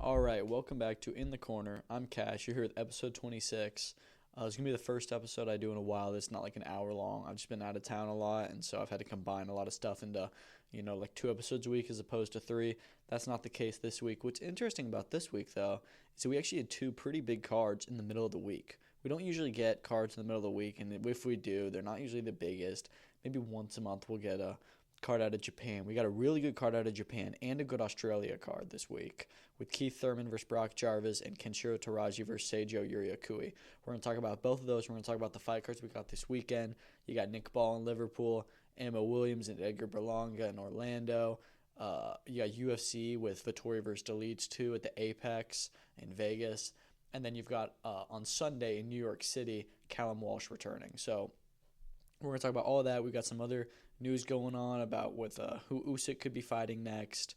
All right, welcome back to In the Corner. I'm Cash. You're here with episode 26. It's going to be the first episode I do in a while that's not like an hour long. I've just been out of town a lot, and so I've had to combine a lot of stuff into, like 2 episodes a week as opposed to 3. That's not the case this week. What's interesting about this week, though, is that we actually had 2 pretty big cards in the middle of the week. We don't usually get cards in the middle of the week, and if we do, they're not usually the biggest. Maybe once a month we'll get a card out of Japan. We got a really good card out of Japan and a good Australia card this week with Keith Thurman versus Brock Jarvis and Kenshiro Teraji versus Seigo Yuri Akui. We're going to talk about both of those. We're going to talk about the fight cards we got this weekend. You got Nick Ball in Liverpool, Emma Williams and Edgar Berlanga in Orlando. You got UFC with Vittoria versus Delides 2 at the Apex in Vegas. And then you've got on Sunday in New York City, Callum Walsh returning. So we're going to talk about all of that. We've got some other news going on about who Usyk could be fighting next.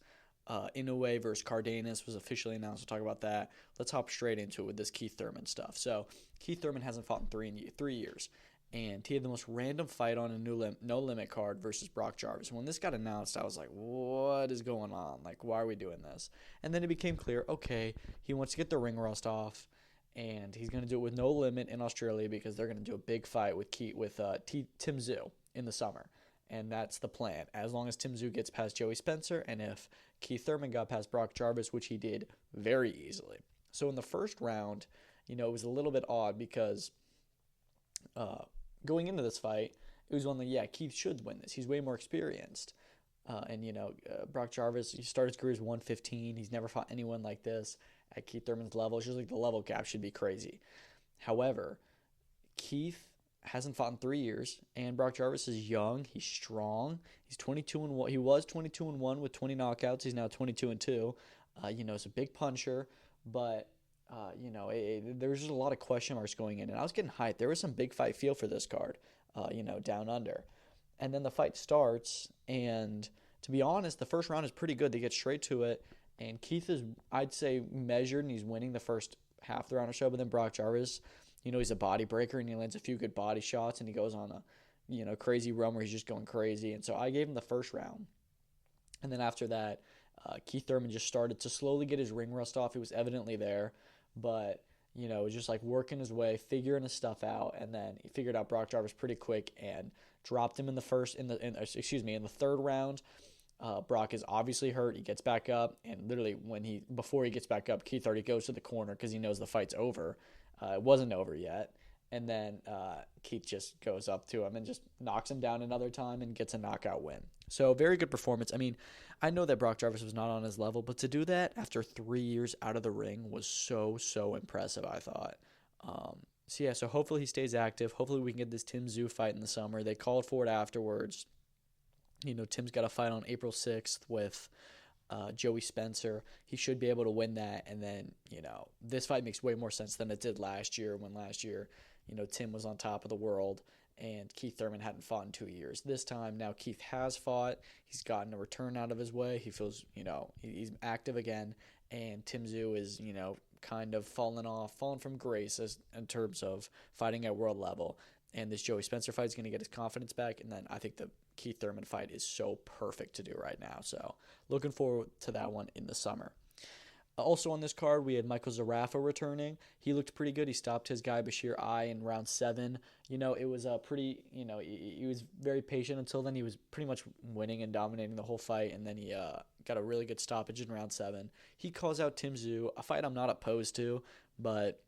Inoue versus Cardenas was officially announced. We'll talk about that. Let's hop straight into it with this Keith Thurman stuff. So Keith Thurman hasn't fought in 3 years, and he had the most random fight on a no limit card versus Brock Jarvis. When this got announced, I was like, what is going on? Like, why are we doing this? And then it became clear, okay, he wants to get the ring rust off, and he's going to do it with no limit in Australia because they're going to do a big fight with Tim Tszyu in the summer. And that's the plan, as long as Tim Tszyu gets past Joey Spencer and if Keith Thurman got past Brock Jarvis, which he did very easily. So in the first round, it was a little bit odd because going into this fight, it was one that, Keith should win this. He's way more experienced. Brock Jarvis, he started his career as 115. He's never fought anyone like this at Keith Thurman's level. It's just like the level gap should be crazy. However, Keith hasn't fought in 3 years, and Brock Jarvis is young. He's strong. He's 22-1. He was 22-1 with 20 knockouts. He's now 22-2. He's a big puncher, but there's just a lot of question marks going in, and I was getting hyped. There was some big fight feel for this card, down under, and then the fight starts, and to be honest, the first round is pretty good. They get straight to it, and Keith is, I'd say, measured, and he's winning the first half the round or so, but then Brock Jarvis, he's a body breaker, and he lands a few good body shots, and he goes on a, crazy run where he's just going crazy. And so I gave him the first round. And then after that, Keith Thurman just started to slowly get his ring rust off. It was evidently there, but, just like working his way, figuring his stuff out. And then he figured out Brock Jarvis pretty quick and dropped him in the third round. Brock is obviously hurt. He gets back up, and literally before he gets back up, Keith already goes to the corner because he knows the fight's over. It wasn't over yet. And then Keith just goes up to him and just knocks him down another time and gets a knockout win. So very good performance. I mean, I know that Brock Jarvis was not on his level, but to do that after 3 years out of the ring was so, so impressive, I thought. So hopefully he stays active. Hopefully we can get this Tim Tszyu fight in the summer. They called for it afterwards. Tim's got a fight on April 6th with Joey Spencer. He should be able to win that, and then this fight makes way more sense than it did last year, when Tim was on top of the world and Keith Thurman hadn't fought in 2 years. This time now Keith has fought. He's gotten a return out of his way. He feels he's active again, and Tim Tszyu is kind of fallen from grace in terms of fighting at world level. And this Joey Spencer fight is going to get his confidence back. And then I think the Keith Thurman fight is so perfect to do right now. So looking forward to that one in the summer. Also on this card, we had Michael Zarafa returning. He looked pretty good. He stopped his guy Bashir I in round 7. It was a pretty, he was very patient until then. He was pretty much winning and dominating the whole fight. And then he got a really good stoppage in round 7. He calls out Tim Tszyu, a fight I'm not opposed to, but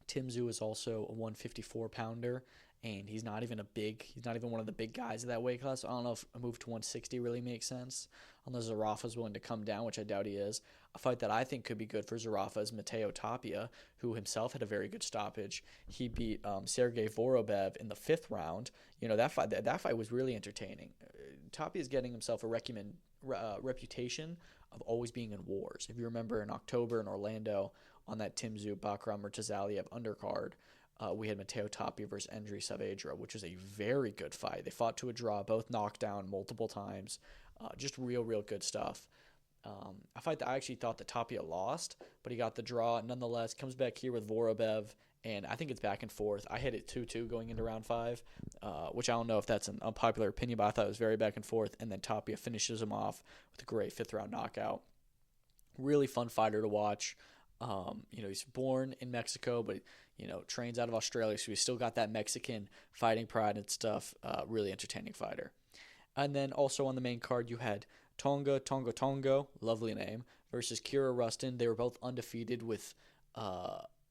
Tim Tszyu is also a 154-pounder, and he's not even one of the big guys of that weight class. I don't know if a move to 160 really makes sense, unless Zarafa's willing to come down, which I doubt he is. A fight that I think could be good for Zarafa is Matteo Tapia, who himself had a very good stoppage. He beat Sergey Vorobev in the 5th round. That fight was really entertaining. Tapia is getting himself a reputation of always being in wars. If you remember in October in Orlando, on that Tim Tszyu Bakram Murtazaliev undercard, we had Matteo Tapia versus Andrei Saavedra, which was a very good fight. They fought to a draw, both knocked down multiple times. Just real good stuff. A fight that I actually thought that Tapia lost, but he got the draw nonetheless. Comes back here with Vorobev, and I think it's back and forth. I hit it 2-2 going into round 5, which I don't know if that's an unpopular opinion, but I thought it was very back and forth. And then Tapia finishes him off with a great 5th round knockout. Really fun fighter to watch. He's born in Mexico, but trains out of Australia, so he's still got that Mexican fighting pride and stuff. Really entertaining fighter. And then also on the main card, you had Tongo, lovely name, versus Kira Rustin. They were both undefeated with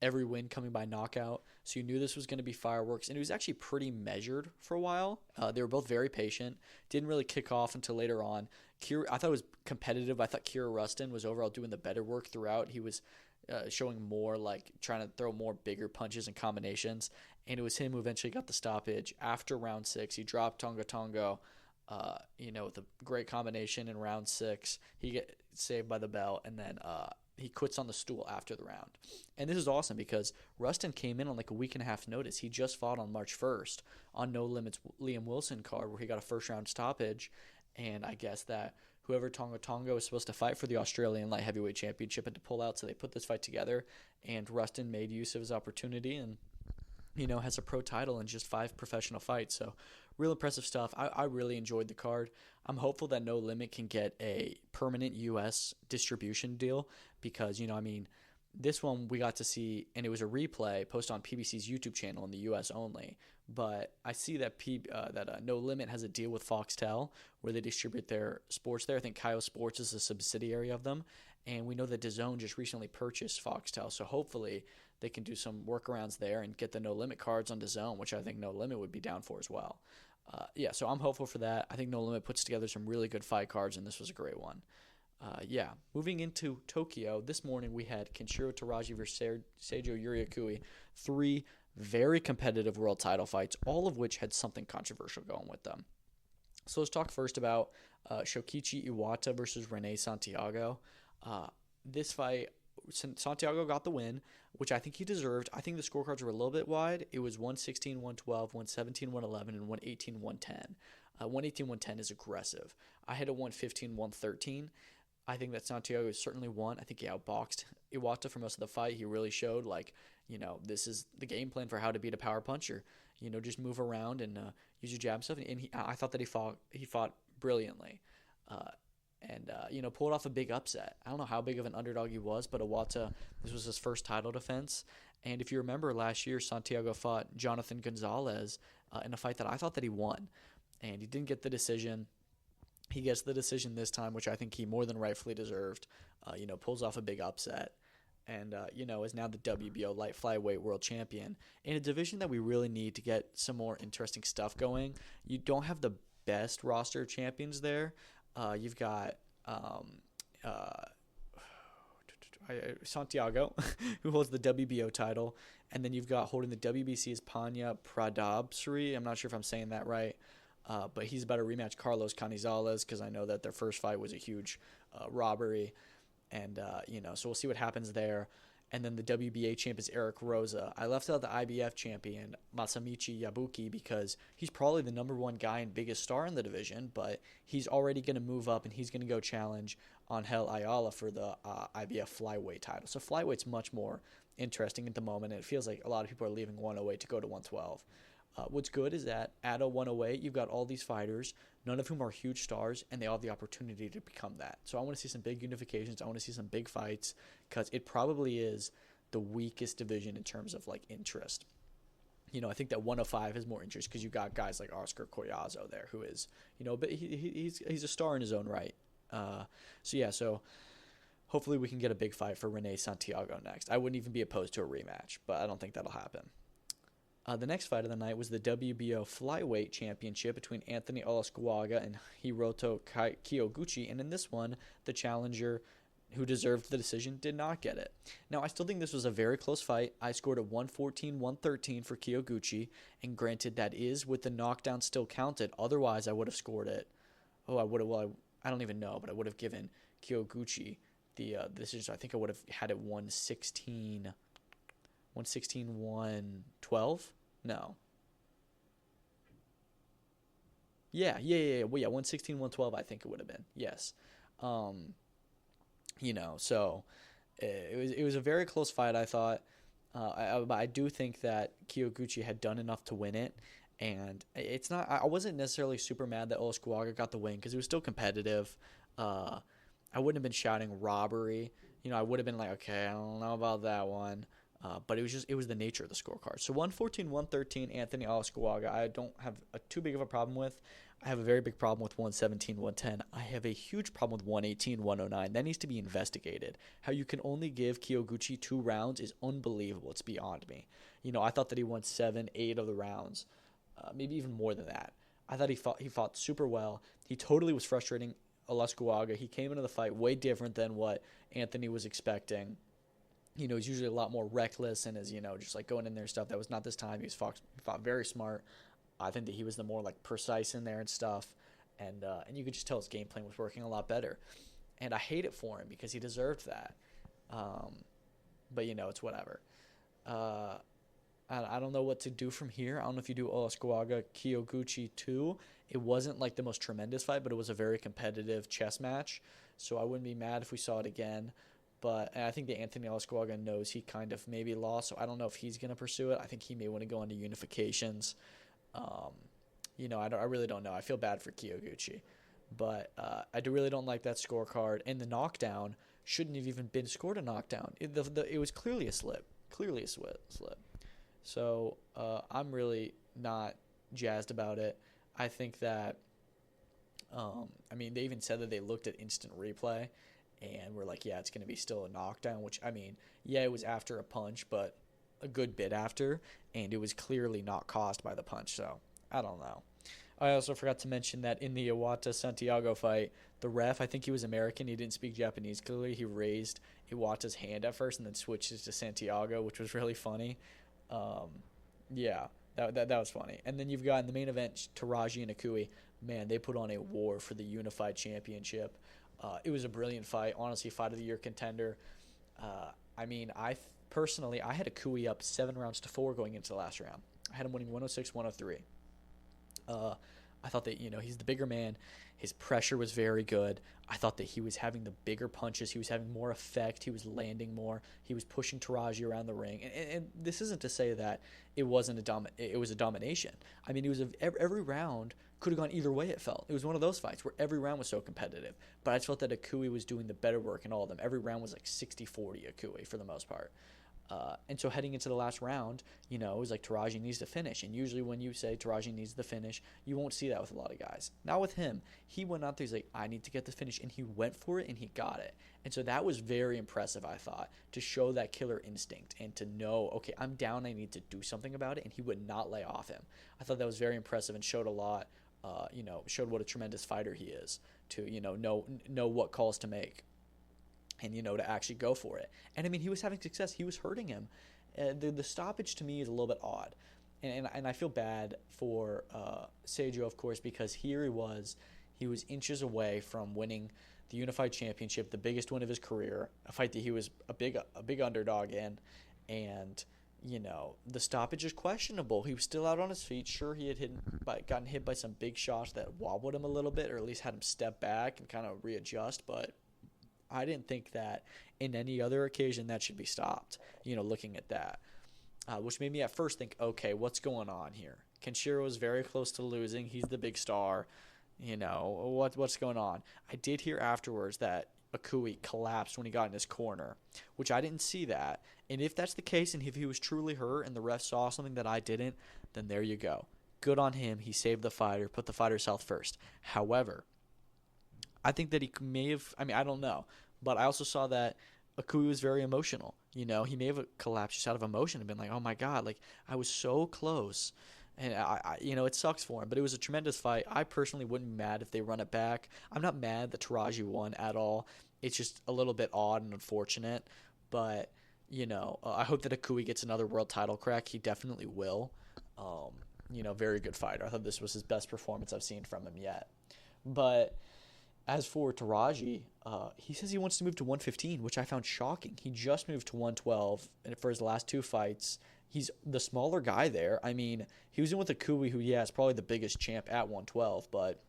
every win coming by knockout. So you knew this was going to be fireworks. And it was actually pretty measured for a while. They were both very patient. Didn't really kick off until later on. I thought it was competitive. I thought Kira Rustin was overall doing the better work throughout. He was showing more, like trying to throw more bigger punches and combinations. And it was him who eventually got the stoppage. After round 6, he dropped Tongo. With a great combination in round 6. He gets saved by the bell, and then he quits on the stool after the round. And this is awesome because Rustin came in on like a week and a half notice. He just fought on March 1st on No Limits Liam Wilson card where he got a first round stoppage. And I guess that whoever Tongo was supposed to fight for the Australian light heavyweight championship had to pull out, so they put this fight together. And Rustin made use of his opportunity and has a pro title in just 5 professional fights. So real impressive stuff. I really enjoyed the card. I'm hopeful that No Limit can get a permanent U.S. distribution deal because, this one we got to see, and it was a replay posted on PBC's YouTube channel in the U.S. only. But I see that No Limit has a deal with Foxtel where they distribute their sports there. I think Kyo Sports is a subsidiary of them. And we know that DAZN just recently purchased Foxtel. So hopefully they can do some workarounds there and get the No Limit cards on DAZN, which I think No Limit would be down for as well. So I'm hopeful for that. I think No Limit puts together some really good fight cards, and this was a great one. Moving into Tokyo, this morning we had Kenshiro Teraji versus Seigo Yuri Akui. 3 very competitive world title fights, all of which had something controversial going with them. So let's talk first about Shokichi Iwata versus Rene Santiago. This fight, Santiago got the win, which I think he deserved. I think the scorecards were a little bit wide. It was 116, 112, 117, 111, and 118, 110. 118, 110 is aggressive. I had a 115, 113. I think that Santiago certainly won. I think he outboxed Iwata for most of the fight. He really showed, this is the game plan for how to beat a power puncher. Just move around and use your jab stuff. And I thought that he fought brilliantly. Pulled off a big upset. I don't know how big of an underdog he was, but Iwata, this was his first title defense. And if you remember last year, Santiago fought Jonathan Gonzalez in a fight that I thought that he won. And he didn't get the decision. He gets the decision this time, which I think he more than rightfully deserved. Pulls off a big upset. And, is now the WBO light flyweight world champion in a division that we really need to get some more interesting stuff going. You don't have the best roster of champions there. You've got Santiago, who holds the WBO title, and then you've got holding the WBC's Panya Pradabsri. I'm not sure if I'm saying that right, but he's about to rematch Carlos Canizales because I know that their first fight was a huge robbery, and so we'll see what happens there. And then the WBA champ is Eric Rosa. I left out the IBF champion, Masamichi Yabuki, because he's probably the number 1 guy and biggest star in the division, but he's already going to move up, and he's going to go challenge Angel Ayala for the IBF flyweight title. So flyweight's much more interesting at the moment, and it feels like a lot of people are leaving 108 to go to 112. What's good is that at a 108, you've got all these fighters, none of whom are huge stars, and they all have the opportunity to become that. So I want to see some big unifications. I want to see some big fights because it probably is the weakest division in terms of interest. I think that 105 has more interest because you got guys like Oscar Collazo there, who is, but he's a star in his own right. So hopefully we can get a big fight for Rene Santiago next. I wouldn't even be opposed to a rematch, but I don't think that'll happen. The next fight of the night was the WBO flyweight championship between Anthony Olascuaga and Hiroto Kiyoguchi, and in this one, the challenger who deserved the decision did not get it. Now, I still think this was a very close fight. I scored a 114-113 for Kiyoguchi, and granted, that is with the knockdown still counted. Otherwise, I would have scored it. I don't even know, but I would have given Kiyoguchi the decision. I think I would have had it 116, 112? No. Yeah. 116, 112, I think it would have been. Yes. So it was a very close fight, I thought. I do think that Kiyoguchi had done enough to win it. And I wasn't necessarily super mad that Olascuaga got the win because it was still competitive. I wouldn't have been shouting robbery. I would have been like, okay, I don't know about that one. But it was the nature of the scorecard. So 114, 113, Anthony Olaskuaga, I don't have too big of a problem with. I have a very big problem with 117, 110. I have a huge problem with 118, 109. That needs to be investigated. How you can only give Kyoguchi 2 rounds is unbelievable. It's beyond me. I thought that he won 7, 8 of the rounds, maybe even more than that. I thought he fought super well. He totally was frustrating Olaskuaga. He came into the fight way different than what Anthony was expecting. He's usually a lot more reckless and is, just like going in there and stuff. That was not this time. He fought very smart. I think that he was the more like precise in there and stuff. And you could just tell his game plan was working a lot better. And I hate it for him because he deserved that. But, it's whatever. I don't know what to do from here. I don't know if you do Olaskuaga, Kyoguchi 2. It wasn't like the most tremendous fight, but it was a very competitive chess match. So I wouldn't be mad if we saw it again. But I think that Anthony Olaskuaga knows he kind of maybe lost, so I don't know if he's going to pursue it. I think he may want to go into unifications. I really don't know. I feel bad for Kyoguchi. But I really don't like that scorecard. And the knockdown shouldn't have even been scored a knockdown. It was clearly a slip. Clearly a slip. So I'm really not jazzed about it. I think that, they even said that they looked at instant replay. And we're like, yeah, it's going to be still a knockdown, which, it was after a punch, but a good bit after, and it was clearly not caused by the punch, so I don't know. I also forgot to mention that in the Iwata-Santiago fight, the ref, I think he was American, he didn't speak Japanese clearly, he raised Iwata's hand at first and then switches to Santiago, which was really funny. That was funny. And then you've got in the main event, Teraji and Akui. Man, they put on a war for the unified championship. It was a brilliant fight. Honestly, fight of the year contender. Personally, I had Akui up 7-4 going into the last round. I had him winning 106, 103. I thought that, he's the bigger man. His pressure was very good. I thought that he was having the bigger punches. He was having more effect. He was landing more. He was pushing Teraji around the ring. And this isn't to say that it was a domination. It was every round could have gone either way, it felt. It was one of those fights where every round was so competitive. But I just felt that Akui was doing the better work in all of them. Every round was like 60-40 Akui for the most part. And so heading into the last round, it was like Teraji needs to finish. And usually when you say Teraji needs the finish, you won't see that with a lot of guys. Not with him. He went out there, he's like, I need to get the finish. And he went for it and he got it. And so that was very impressive, I thought, to show that killer instinct and to know, okay, I'm down, I need to do something about it. And he would not lay off him. I thought that was very impressive and showed a lot, showed what a tremendous fighter he is to, know what calls to make. And, to actually go for it. And, he was having success. He was hurting him. The stoppage, to me, is a little bit odd. And I feel bad for Seigo, of course, because here he was inches away from winning the Unified Championship, the biggest win of his career, a fight that he was a big underdog in. And, the stoppage is questionable. He was still out on his feet. Sure, he had gotten hit by some big shots that wobbled him a little bit, or at least had him step back and kind of readjust, but I didn't think that in any other occasion that should be stopped, looking at that, which made me at first think, okay, what's going on here? Kenshiro is very close to losing. He's the big star. What's going on? I did hear afterwards that Akui collapsed when he got in his corner, which I didn't see that. And if that's the case, and if he was truly hurt and the ref saw something that I didn't, then there you go. Good on him. He saved the fighter, put the fighter's health first. However, I think that he may have, I don't know, but I also saw that Akui was very emotional. He may have collapsed just out of emotion and been like, oh my God, like I was so close. And I it sucks for him, but it was a tremendous fight. I personally wouldn't be mad if they run it back. I'm not mad that Teraji won at all. It's just a little bit odd and unfortunate, but I hope that Akui gets another world title crack. He definitely will. Very good fighter. I thought this was his best performance I've seen from him yet. But as for Teraji, he says he wants to move to 115, which I found shocking. He just moved to 112 for his last 2 fights. He's the smaller guy there. He was in with Akui, who, is probably the biggest champ at 112, but,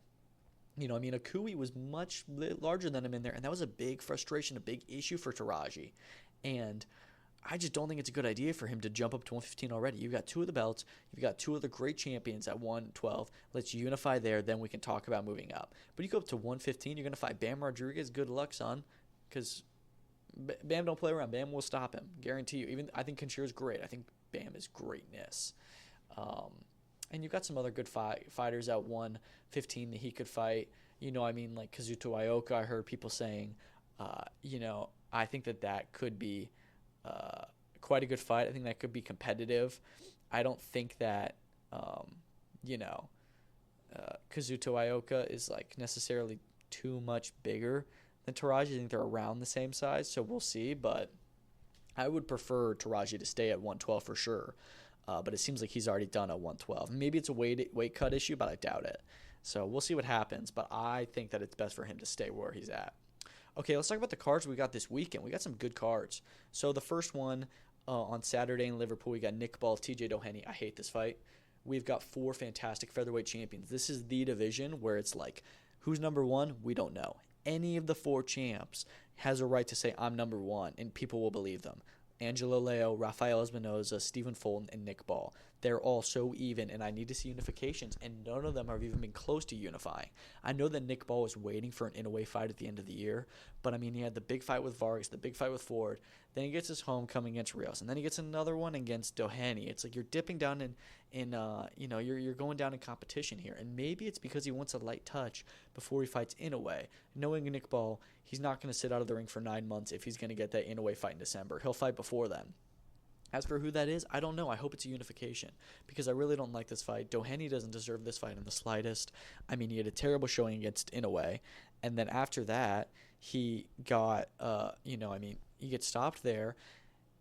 Akui was much larger than him in there, and that was a big frustration, a big issue for Teraji. And I just don't think it's a good idea for him to jump up to 115 already. You've got two of the belts. You've got two of the great champions at 112. Let's unify there. Then we can talk about moving up. But you go up to 115, you're going to fight Bam Rodriguez. Good luck, son. Because Bam don't play around. Bam will stop him. Guarantee you. Even I think Kenshiro's great. I think Bam is greatness. And you've got some other good fighters at 115 that he could fight. Like Kazuto Ioka, I heard people saying, I think that could be quite a good fight. I think that could be competitive. I don't think that, Kazuto Ioka is like necessarily too much bigger than Teraji. I think they're around the same size, so we'll see. But I would prefer Teraji to stay at 112 for sure. But it seems like he's already done at 112. Maybe it's a weight cut issue, but I doubt it. So we'll see what happens. But I think that it's best for him to stay where he's at. Okay, let's talk about the cards we got this weekend. We got some good cards. So the first one on Saturday in Liverpool, we got Nick Ball, TJ Doheny. I hate this fight. We've got 4 fantastic featherweight champions. This is the division where it's like, who's number one? We don't know. Any of the 4 champs has a right to say, I'm number one, and people will believe them. Angelo Leo, Rafael Espinoza, Stephen Fulton, and Nick Ball. They're all so even, and I need to see unifications, and none of them have even been close to unifying. I know that Nick Ball was waiting for an Inoue fight at the end of the year, but he had the big fight with Vargas, the big fight with Ford, then he gets his homecoming against Rios, and then he gets another one against Doheny. It's like you're dipping down you're going down in competition here, and maybe it's because he wants a light touch before he fights Inoue. Knowing Nick Ball, he's not going to sit out of the ring for 9 months if he's going to get that Inoue fight in December. He'll fight before then. As for who that is, I don't know. I hope it's a unification because I really don't like this fight. Doheny doesn't deserve this fight in the slightest. He had a terrible showing against Inoue, and then after that, he got, he gets stopped there,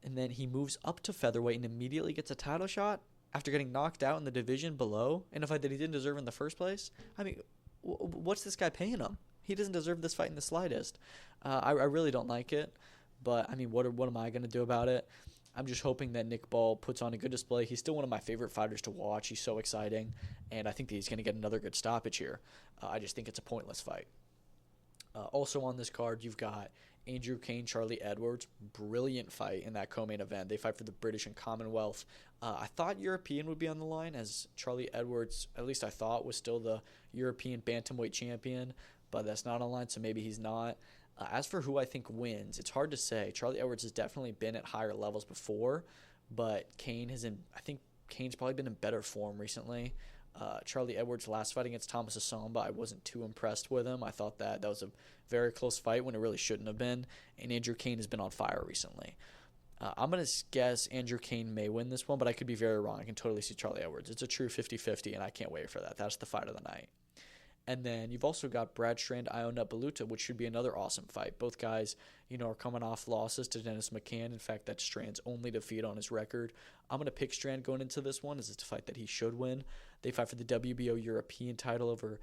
and then he moves up to featherweight and immediately gets a title shot after getting knocked out in the division below in a fight that he didn't deserve in the first place. What's this guy paying him? He doesn't deserve this fight in the slightest. I really don't like it, but what am I going to do about it? I'm just hoping that Nick Ball puts on a good display. He's still one of my favorite fighters to watch. He's so exciting, and I think that he's going to get another good stoppage here. I just think it's a pointless fight. Also on this card, you've got Andrew Kane, Charlie Edwards. Brilliant fight in that co-main event. They fight for the British and Commonwealth. I thought European would be on the line, as Charlie Edwards, at least I thought, was still the European bantamweight champion, but that's not on the line, so maybe he's not. As for who I think wins, it's hard to say. Charlie Edwards has definitely been at higher levels before, but I think Kane's probably been in better form recently. Charlie Edwards' last fight against Thomas Asomba, I wasn't too impressed with him. I thought that was a very close fight when it really shouldn't have been, and Andrew Kane has been on fire recently. I'm going to guess Andrew Kane may win this one, but I could be very wrong. I can totally see Charlie Edwards. It's a true 50-50, and I can't wait for that. That's the fight of the night. And then you've also got Brad Strand, Iona Baluta, which should be another awesome fight. Both guys, are coming off losses to Dennis McCann. In fact, that's Strand's only defeat on his record. I'm going to pick Strand going into this one, as it's a fight that he should win. They fight for the WBO European title over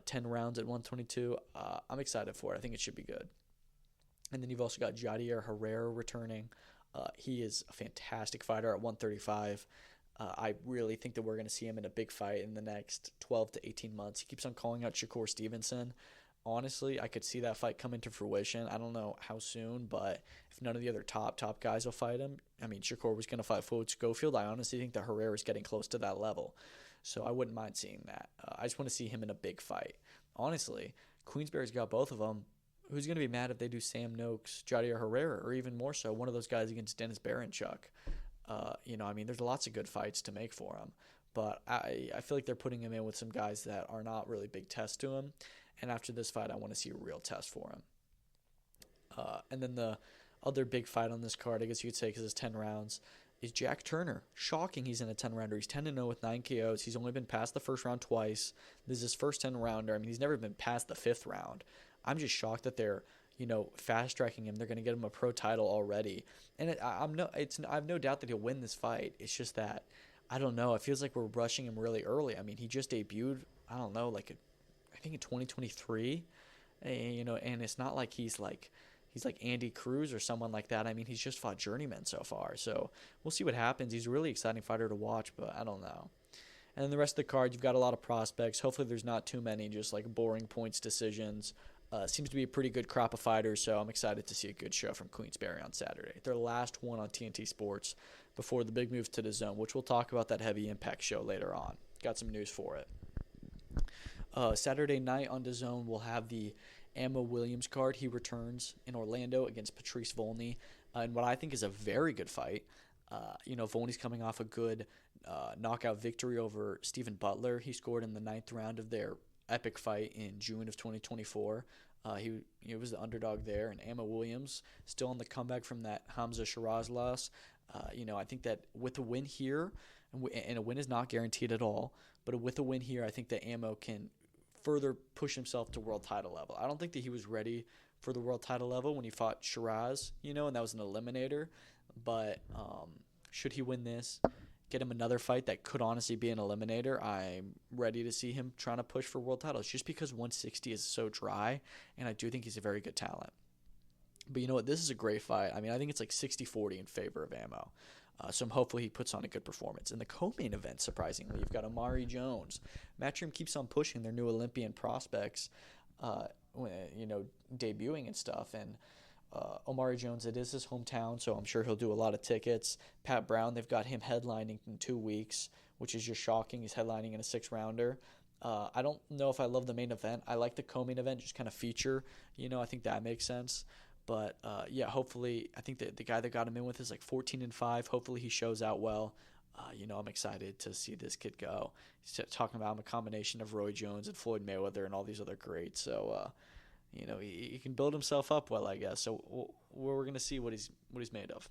10 rounds at 122. I'm excited for it. I think it should be good. And then you've also got Jadier Herrera returning. He is a fantastic fighter at 135. I really think that we're going to see him in a big fight in the next 12 to 18 months. He keeps on calling out Shakur Stevenson. Honestly, I could see that fight come into fruition. I don't know how soon, but if none of the other top guys will fight him, Shakur was going to fight Floyd Schofield. I honestly think that Herrera is getting close to that level. So I wouldn't mind seeing that. I just want to see him in a big fight. Honestly, Queensberry's got both of them. Who's going to be mad if they do Sam Noakes, Jadier Herrera, or even more so, one of those guys against Dennis Baranchuk? There's lots of good fights to make for him, but I feel like they're putting him in with some guys that are not really big tests to him, and after this fight, I want to see a real test for him. And then the other big fight on this card, I guess you could say, because it's 10 rounds, is Jack Turner. Shocking he's in a 10-rounder. He's 10-0 with 9 KOs. He's only been past the first round twice. This is his first 10-rounder. He's never been past the 5th round. I'm just shocked that they're fast-tracking him. They're going to get him a pro title already. And I have no doubt that he'll win this fight. It's just that, I don't know, it feels like we're rushing him really early. He just debuted, I don't know, I think in 2023, and it's not like he's like Andy Cruz or someone like that. He's just fought journeymen so far. So we'll see what happens. He's a really exciting fighter to watch, but I don't know. And then the rest of the card, you've got a lot of prospects. Hopefully there's not too many just boring points decisions. Seems to be a pretty good crop of fighters, so I'm excited to see a good show from Queensberry on Saturday. Their last one on TNT Sports before the big move to the Zone, which we'll talk about that heavy impact show later on. Got some news for it. Saturday night on the Zone, we'll have the Ammo Williams card. He returns in Orlando against Patrice Volney in what I think is a very good fight. Volney's coming off a good knockout victory over Stephen Butler. He scored in the 9th round of their epic fight in June of 2024. He was the underdog there, and Ammo Williams still on the comeback from that Hamza Shiraz loss. I think that with a win here, and a win is not guaranteed at all, but with a win here, I think that Ammo can further push himself to world title level. I don't think that he was ready for the world title level when he fought Shiraz, and that was an eliminator. But should he win this, get him another fight that could honestly be an eliminator, I'm ready to see him trying to push for world titles just because 160 is so dry, and I do think he's a very good talent. But you know what? This is a great fight. I mean, I think it's like 60-40 in favor of Ammo. So hopefully he puts on a good performance. In the co-main event, surprisingly, you've got Omari Jones. Matchroom keeps on pushing their new Olympian prospects, debuting and stuff. And Omari Jones, it is his hometown, so I'm sure he'll do a lot of tickets. Pat Brown, they've got him headlining in 2 weeks, which is just shocking. He's headlining in a 6-rounder. I don't know if I love the main event. I like the co-main event, just kind of feature. I think that makes sense. But, hopefully, I think that the guy that got him in with is like 14-5. Hopefully he shows out well. I'm excited to see this kid go. He's talking about him a combination of Roy Jones and Floyd Mayweather and all these other greats. So, he can build himself up well, I guess. So we're going to see what he's made of.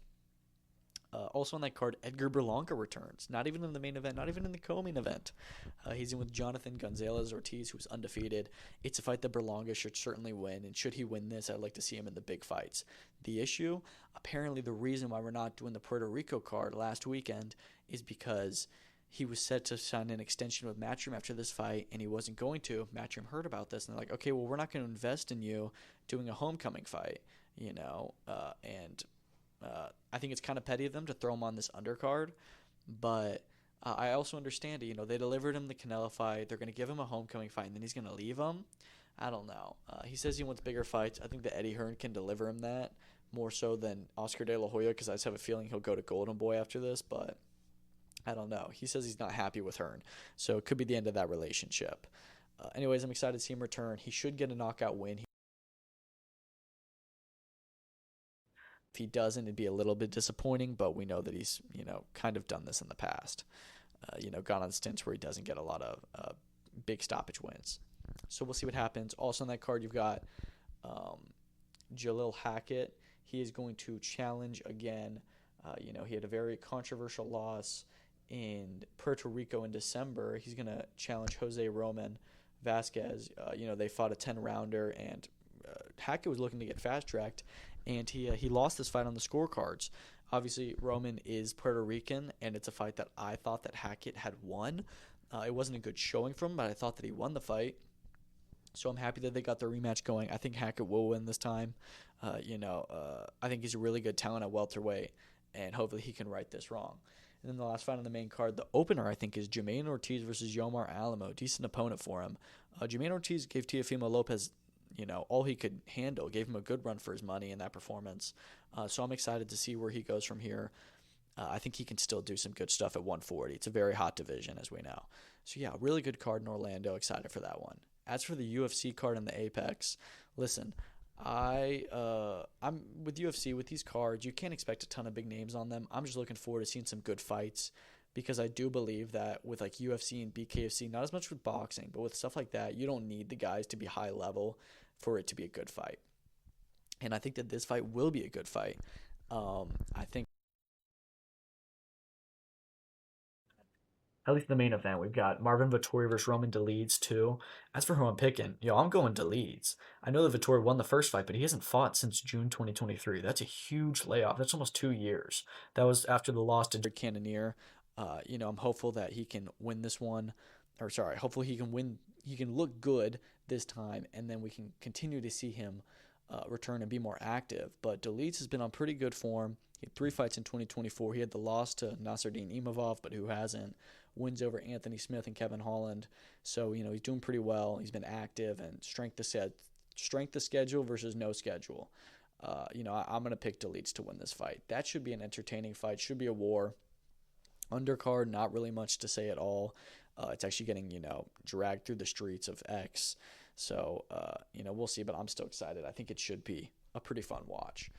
Also on that card, Edgar Berlanga returns. Not even in the main event, not even in the co-main event. He's in with Jonathan Gonzalez-Ortiz, who's undefeated. It's a fight that Berlanga should certainly win, and should he win this, I'd like to see him in the big fights. The issue, apparently the reason why we're not doing the Puerto Rico card last weekend is because he was set to sign an extension with Matchroom after this fight, and he wasn't going to. Matchroom heard about this, and they're like, okay, well, we're not going to invest in you doing a homecoming fight, I think it's kind of petty of them to throw him on this undercard, but I also understand it. They delivered him the Canelo fight. They're going to give him a homecoming fight, and then he's going to leave him. I don't know. He says he wants bigger fights. I think that Eddie Hearn can deliver him that more so than Oscar De La Hoya, because I just have a feeling he'll go to Golden Boy after this, but I don't know. He says he's not happy with Hearn, so it could be the end of that relationship. Anyways, I'm excited to see him return. He should get a knockout win. If he doesn't, it'd be a little bit disappointing, but we know that he's, kind of done this in the past. Gone on stints where he doesn't get a lot of big stoppage wins. So we'll see what happens. Also on that card, you've got Jalil Hackett. He is going to challenge again. He had a very controversial loss in Puerto Rico in December. He's going to challenge Jose Roman Vasquez. They fought a 10-rounder, and Hackett was looking to get fast-tracked, and he lost this fight on the scorecards. Obviously, Roman is Puerto Rican, and it's a fight that I thought that Hackett had won. It wasn't a good showing from him, but I thought that he won the fight. So I'm happy that they got the rematch going. I think Hackett will win this time. I think he's a really good talent at welterweight, and hopefully he can right this wrong. And then the last fight on the main card, the opener, I think, is Jermaine Ortiz versus Yomar Alamo. Decent opponent for him. Jermaine Ortiz gave Teofimo Lopez all he could handle, gave him a good run for his money in that performance. So I'm excited to see where he goes from here. I think he can still do some good stuff at 140. It's a very hot division, as we know. So yeah, really good card in Orlando. Excited for that one. As for the UFC card in the Apex, listen, I'm with UFC, with these cards, you can't expect a ton of big names on them. I'm just looking forward to seeing some good fights, because I do believe that with like UFC and BKFC, not as much with boxing, but with stuff like that, you don't need the guys to be high level for it to be a good fight. And I think that this fight will be a good fight. I think at least the main event, we've got Marvin Vettori versus Roman Dolidze too. As for who I'm picking, I'm going Dolidze. I know that Vettori won the first fight, but he hasn't fought since June 2023. That's a huge layoff. That's almost 2 years. That was after the loss to Cannonier. I'm hopeful that he can win this one. Hopefully he can win. He can look good this time, and then we can continue to see him return and be more active. But Dolidze has been on pretty good form. He had 3 fights in 2024. He had the loss to Nasruddin Imavov, but who hasn't? Wins over Anthony Smith and Kevin Holland. So, he's doing pretty well. He's been active, and strength strength of schedule versus no schedule. I'm going to pick Delites to win this fight. That should be an entertaining fight. Should be a war. Undercard, not really much to say at all. It's actually getting, dragged through the streets of X. So, we'll see, but I'm still excited. I think it should be a pretty fun watch.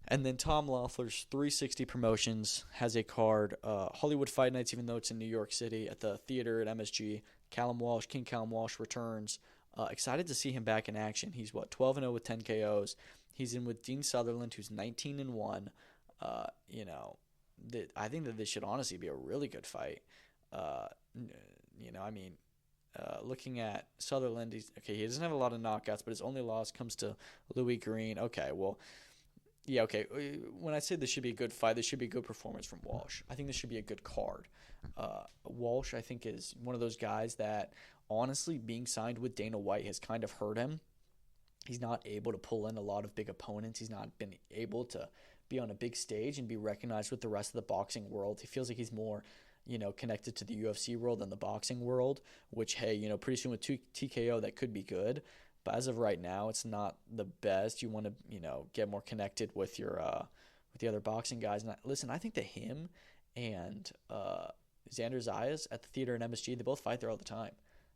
And then Tom Loeffler's 360 Promotions has a card, Hollywood Fight Nights, even though it's in New York City at the theater at MSG. King Callum Walsh returns. Excited to see him back in action. He's 12-0 with 10 KOs. He's in with Dean Sutherland, who's 19-1. I think that this should honestly be a really good fight. Looking at Sutherland, he doesn't have a lot of knockouts, but his only loss comes to Louis Green. When I say this should be a good fight, this should be a good performance from Walsh. I think this should be a good card. Walsh, I think, is one of those guys that, honestly, being signed with Dana White has kind of hurt him. He's not able to pull in a lot of big opponents. He's not been able to be on a big stage and be recognized with the rest of the boxing world. He feels like he's more, connected to the UFC world than the boxing world, which, pretty soon with TKO, that could be good. But as of right now, it's not the best. You want to, get more connected with your with the other boxing guys. And I think that him and Xander Zayas at the theater in MSG, they both fight there all the time.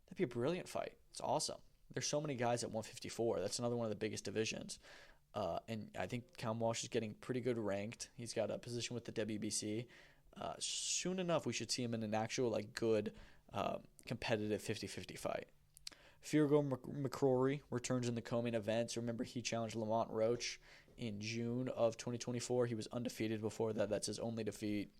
That'd be a brilliant fight. It's awesome. There's so many guys at 154. That's another one of the biggest divisions. And I think Callum Walsh is getting pretty good ranked. He's got a position with the WBC. Soon enough, we should see him in an actual good competitive 50-50 fight. Fiorgo McCrory returns in the co-main event. So remember, he challenged Lamont Roach in June of 2024. He was undefeated before that. That's his only defeat.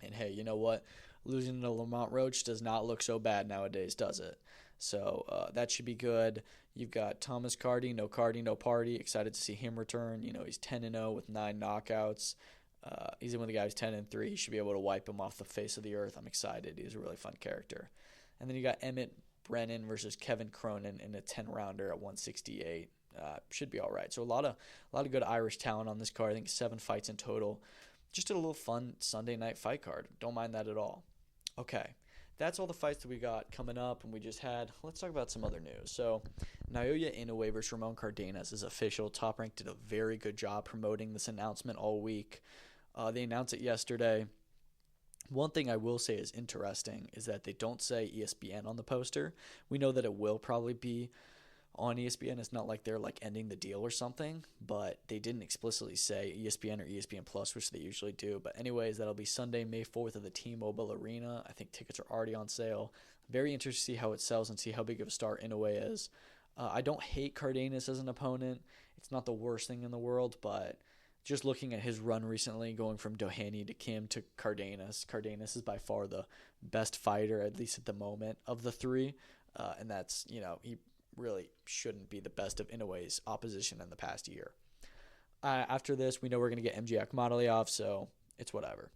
And hey, you know what? Losing to Lamont Roach does not look so bad nowadays, does it? So that should be good. You've got Thomas Cardy, no party. Excited to see him return. He's 10-0 with 9 knockouts. He's in with the guy who's 10-3. He should be able to wipe him off the face of the earth. I'm excited. He's a really fun character. And then you got Emmett Brennan versus Kevin Cronin in a 10-rounder at 168. Should be all right. So a lot of good Irish talent on this card. I think 7 fights in total. Just a little fun Sunday night fight card. Don't mind that at all. Okay, that's all the fights that we got coming up, and we just had. Let's talk about some other news. So, Naoya Inoue versus Ramon Cardenas is official. Top Rank did a very good job promoting this announcement all week. They announced it yesterday. One thing I will say is interesting is that they don't say ESPN on the poster. We know that it will probably be on ESPN. It's not like they're ending the deal or something, but they didn't explicitly say ESPN or ESPN Plus, which they usually do. But anyways, that'll be Sunday, May 4th at the T-Mobile Arena. I think tickets are already on sale. Very interested to see how it sells and see how big of a star Inoue is. I don't hate Cardenas as an opponent. It's not the worst thing in the world, but just looking at his run recently, going from Doheny to Kim to Cardenas is by far the best fighter, at least at the moment, of the three. And that's, he really shouldn't be the best of Inoue's opposition in the past year. After this, we know we're going to get MJ Akhmadaliev, so it's whatever.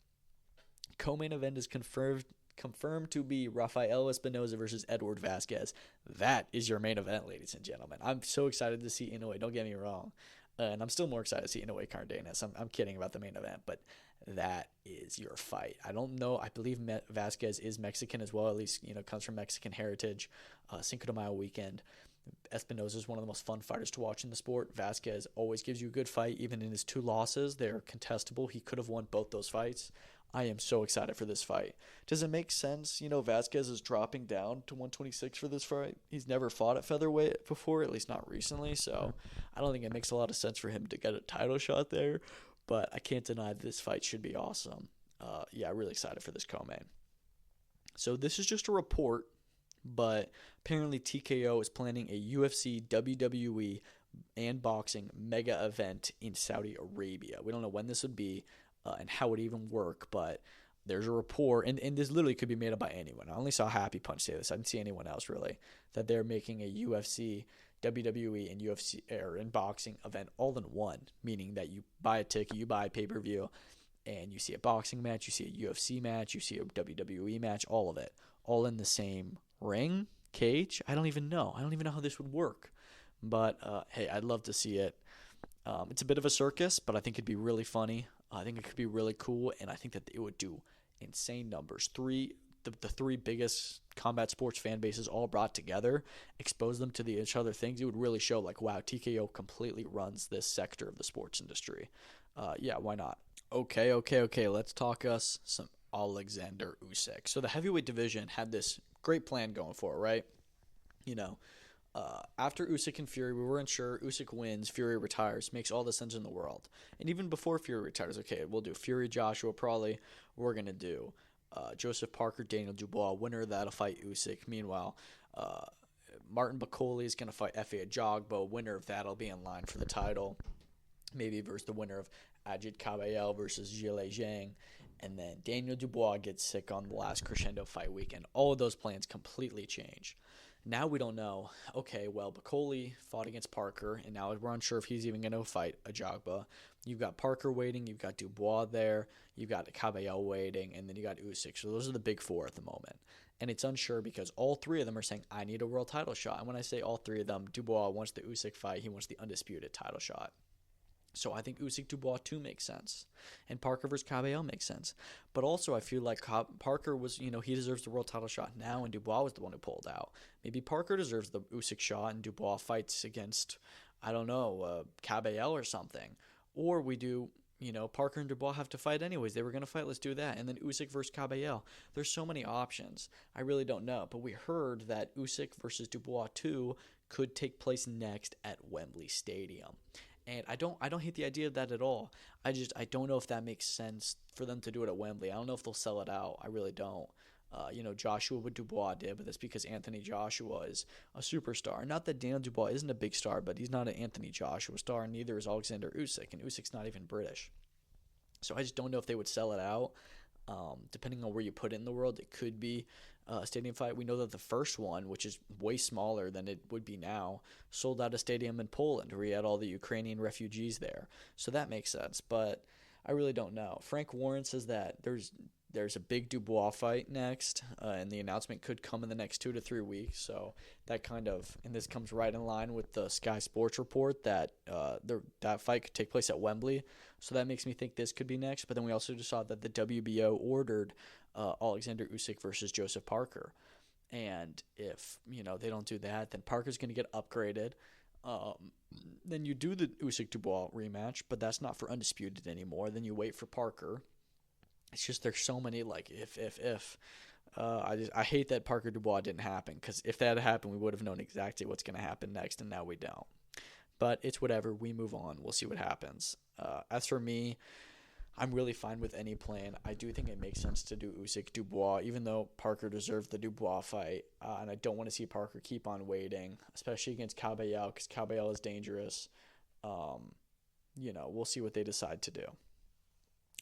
Co-main event is confirmed to be Rafael Espinoza versus Edward Vasquez. That is your main event, ladies and gentlemen. I'm so excited to see Inoue, don't get me wrong. And I'm still more excited to see Inoue Cardenas. I'm kidding about the main event, but that is your fight. I don't know. I believe Vasquez is Mexican as well, at least, comes from Mexican heritage. Cinco de Mayo weekend. Espinoza is one of the most fun fighters to watch in the sport. Vasquez always gives you a good fight. Even in his 2 losses, they're contestable. He could have won both those fights. I am so excited for this fight. Does it make sense? Vasquez is dropping down to 126 for this fight. He's never fought at featherweight before, at least not recently. So I don't think it makes a lot of sense for him to get a title shot there. But I can't deny this fight should be awesome. Really excited for this co-main. So this is just a report, but apparently TKO is planning a UFC, WWE, and boxing mega event in Saudi Arabia. We don't know when this would be and how it would even work, but there's a report, and this literally could be made up by anyone. I only saw Happy Punch say this. I didn't see anyone else really, that they're making a UFC, WWE, and UFC and boxing event all in one, meaning that you buy a ticket, you buy a pay-per-view, and you see a boxing match, you see a UFC match, you see a WWE match, all of it, all in the same ring, cage. I don't even know how this would work, but hey, I'd love to see it. It's a bit of a circus, but I think it'd be really funny. I think it could be really cool, and I think that it would do insane numbers. 3 the three biggest combat sports fan bases all brought together, expose them to each other things, it would really show like, wow, TKO completely runs this sector of the sports industry. Yeah, why not? Okay. Let's talk us some Oleksandr Usyk. So the heavyweight division had this great plan going for it, right? You know, after Usyk and Fury, we weren't sure. Usyk wins, Fury retires, makes all the sense in the world. And even before Fury retires, okay, we'll do Fury, Joshua, probably. We're going to do Joseph Parker, Daniel Dubois, winner of that'll fight Usyk. Meanwhile, Martin Bakole is going to fight Efe Ajagba, winner of that'll be in line for the title. Maybe versus the winner of Ajit Cabello versus Zhile Zhang. And then Daniel Dubois gets sick on the last Crescendo fight weekend. All of those plans completely change. Now we don't know. Okay, well, Bakole fought against Parker, and now we're unsure if he's even going to fight Ajagba. You've got Parker waiting, you've got Dubois there, you've got Cabello waiting, and then you got Usyk. So those are the big four at the moment. And it's unsure because all three of them are saying, I need a world title shot. And when I say all three of them, Dubois wants the Usyk fight. He wants the undisputed title shot. So I think Usyk Dubois 2 makes sense. And Parker versus Cabello makes sense. But also I feel like Parker was, he deserves the world title shot now, and Dubois was the one who pulled out. Maybe Parker deserves the Usyk shot and Dubois fights against, Cabello or something. Or we do, Parker and Dubois have to fight anyways. They were going to fight, let's do that. And then Usyk versus Cabello. There's so many options. I really don't know. But we heard that Usyk versus Dubois 2 could take place next at Wembley Stadium. And I don't hate the idea of that at all. I don't know if that makes sense for them to do it at Wembley. I don't know if they'll sell it out. I really don't. Joshua with Dubois did, but that's because Anthony Joshua is a superstar. Not that Daniel Dubois isn't a big star, but he's not an Anthony Joshua star, and neither is Oleksandr Usyk, and Usyk's not even British. So I just don't know if they would sell it out. Depending on where you put it in the world, it could be a stadium fight. We know that the first one, which is way smaller than it would be now, sold out a stadium in Poland where you had all the Ukrainian refugees there. So that makes sense, but I really don't know. Frank Warren says that there's a big Dubois fight next, and the announcement could come in the next 2 to 3 weeks. So that and this comes right in line with the Sky Sports report that that fight could take place at Wembley. So that makes me think this could be next. But then we also just saw that the WBO ordered Oleksandr Usyk versus Joseph Parker. And if, they don't do that, then Parker's going to get upgraded. Then you do the Usyk-Dubois rematch, but that's not for undisputed anymore. Then you wait for Parker. It's just there's so many if. I hate that Parker Dubois didn't happen, because if that had happened, we would have known exactly what's going to happen next, and now we don't. But it's whatever. We move on. We'll see what happens. As for me, I'm really fine with any plan. I do think it makes sense to do Usyk Dubois, even though Parker deserved the Dubois fight, and I don't want to see Parker keep on waiting, especially against Cabello, because Cabello is dangerous. We'll see what they decide to do.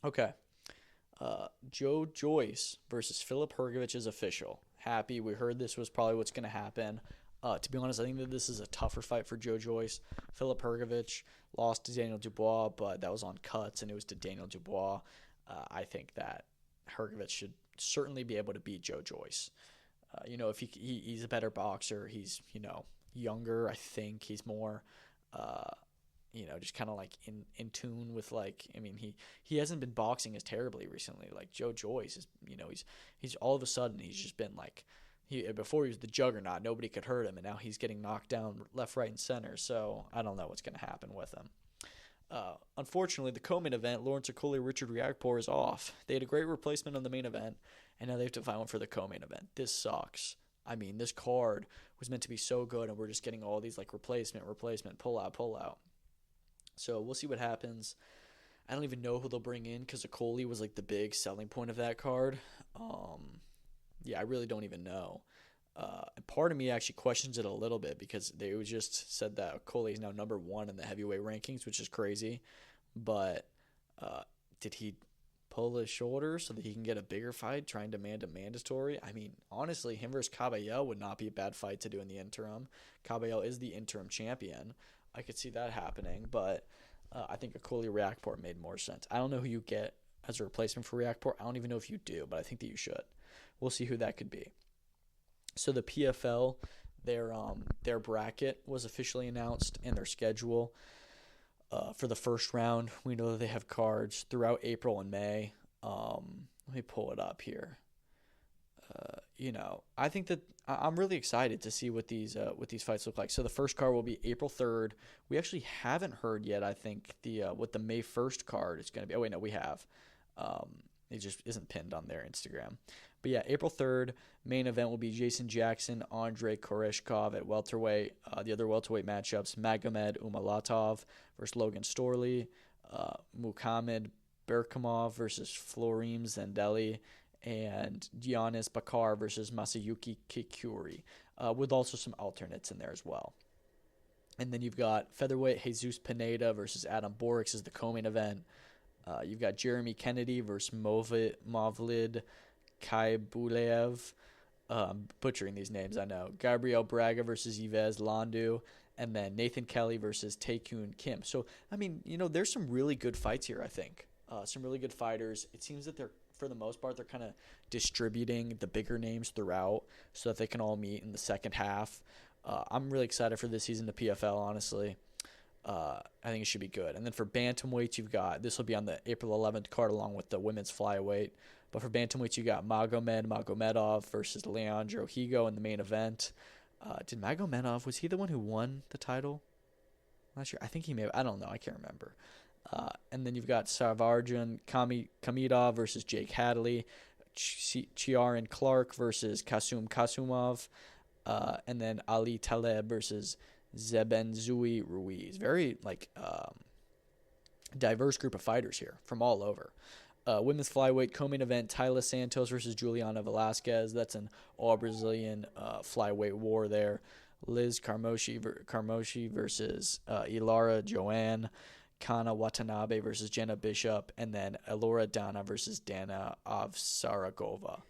Okay. Joe Joyce versus Filip Hrgović is official. Happy. We heard this was probably what's going to happen. To be honest, I think that this is a tougher fight for Joe Joyce. Filip Hrgović lost to Daniel Dubois, but that was on cuts, and it was to Daniel Dubois. I think that Hrgović should certainly be able to beat Joe Joyce. If he's a better boxer, he's, younger. I think he's more, just kind of like in tune with he hasn't been boxing as terribly recently. Like Joe Joyce is, he's all of a sudden he's just been like, before he was the juggernaut, nobody could hurt him, and now he's getting knocked down left, right, and center. So I don't know what's going to happen with him. Unfortunately, the co-main event, Lawrence Okolie, Richard Riakporhe, is off. They had a great replacement on the main event, and now they have to find one for the co-main event. This sucks. I mean, this card was meant to be so good, and we're just getting all these replacement, pull out. So we'll see what happens. I don't even know who they'll bring in, because Okolie was the big selling point of that card. I really don't even know. And part of me actually questions it a little bit, because they just said that Okolie is now number 1 in the heavyweight rankings, which is crazy. But did he pull his shoulder so that he can get a bigger fight, trying to demand a mandatory? I mean, honestly, him versus Cabello would not be a bad fight to do in the interim. Cabello is the interim champion. I could see that happening, but I think Okolie Riakporhe made more sense. I don't know who you get as a replacement for Riakporhe. I don't even know if you do, but I think that you should. We'll see who that could be. So the PFL, their bracket was officially announced, and their schedule for the first round. We know that they have cards throughout April and May. Let me pull it up here. I think that I'm really excited to see what these fights look like. So the first card will be April 3rd. We actually haven't heard yet. I think the what the May 1st card is going to be. Oh wait, no, we have. Um, it just isn't pinned on their Instagram. But yeah, April 3rd, main event will be Jason Jackson, Andrei Koreshkov at welterweight. The other welterweight matchups: Magomed Umalatov versus Logan Storley, Muhammad Berkamov versus Florim Zendeli, and Giannis Bakar versus Masayuki Kikuri, with also some alternates in there as well. And then you've got featherweight Jesus Pineda versus Adam Borix is the co-main event. You've got Jeremy Kennedy versus Mavlid Kaibulev. Butchering these names, I know. Gabriel Braga versus Yves Landu. And then Nathan Kelly versus Taekun Kim. So, I mean, there's some really good fights here, I think. Some really good fighters. It seems that for the most part, they're kind of distributing the bigger names throughout so that they can all meet in the second half. I'm really excited for this season, the PFL, honestly. I think it should be good. And then for bantamweights, you've got, this will be on the April 11th card along with the women's flyweight. But for bantamweights, you got Magomedov versus Leandro Higo in the main event. Did Magomedov, was he the one who won the title? I'm not sure. I think he may have. I don't know. I can't remember. And then you've got Sarvarjan Kamidov versus Jake Hadley. Chiaran Clark versus Kasumov. And then Ali Taleb versus Zebenzui Ruiz. Very, diverse group of fighters here from all over. Women's flyweight co-main event, Tyler Santos versus Juliana Velasquez. That's an all-Brazilian flyweight war there. Liz Carmouche versus Ilara Joanne. Kana Watanabe versus Jenna Bishop. And then Elora Dana versus Dana Avsaragova.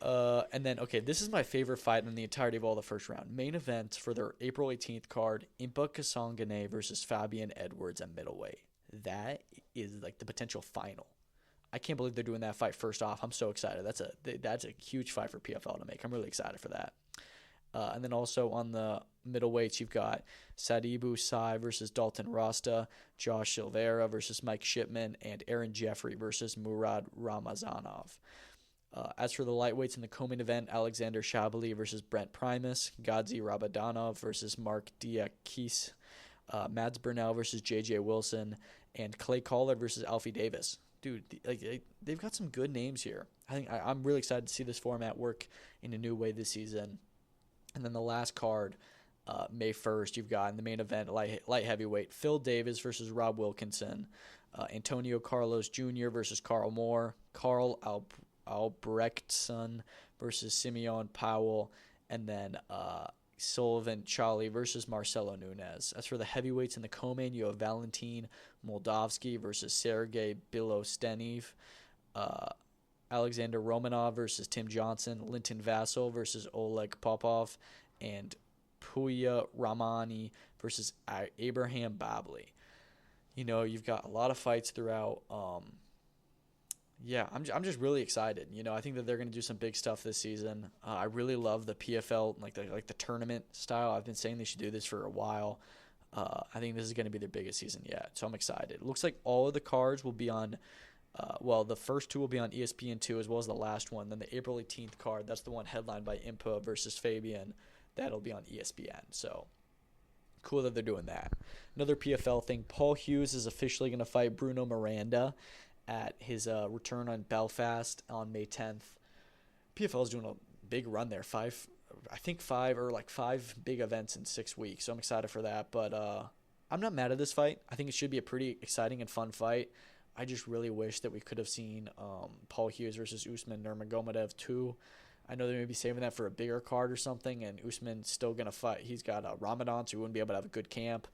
And then, okay, this is my favorite fight in the entirety of all the first round. Main event for their April 18th card, Impa Kasangane versus Fabian Edwards at middleweight. That is like the potential final. I can't believe they're doing that fight first off. I'm so excited. That's a huge fight for PFL to make. I'm really excited for that. And then also on the middleweights, you've got Sadibu Sai versus Dalton Rasta, Josh Silveira versus Mike Shipman, and Aaron Jeffrey versus Murad Ramazanov. As for the lightweights in the co-main event, Alexander Shabali versus Brent Primus, Gadzi Rabadanov versus Mark Diakis, Mads Burnell versus J.J. Wilson, and Clay Collard versus Alfie Davis. Dude, they've got some good names here. I'm really excited to see this format work in a new way this season. And then the last card, May 1st, you've got in the main event, light heavyweight, Phil Davis versus Rob Wilkinson, Antonio Carlos Jr. versus Carl Moore, Carl Albrechtson versus Simeon Powell, and then Sullivan Charlie versus Marcelo Nunez. As for the heavyweights in the co-main, you have Valentin Moldavsky versus Sergey Bilostenev, Alexander Romanov versus Tim Johnson, Linton Vassell versus Oleg Popov, and Puya Ramani versus Abraham Babli. You've got a lot of fights throughout. Yeah, I'm just really excited. I think that they're going to do some big stuff this season. I really love the PFL, like the tournament style. I've been saying they should do this for a while. I think this is going to be their biggest season yet, so I'm excited. It looks like all of the cards will be on. The first two will be on ESPN2 as well as the last one. Then the April 18th card, that's the one headlined by Impa versus Fabian. That'll be on ESPN. So cool that they're doing that. Another PFL thing, Paul Hughes is officially going to fight Bruno Miranda at his return on Belfast on May 10th. PFL is doing a big run there. Five big events in 6 weeks. So I'm excited for that. But I'm not mad at this fight. I think it should be a pretty exciting and fun fight. I just really wish that we could have seen Paul Hughes versus Usman Nurmagomedov too. I know they may be saving that for a bigger card or something, and Usman's still going to fight. He's got Ramadan, so he wouldn't be able to have a good camp.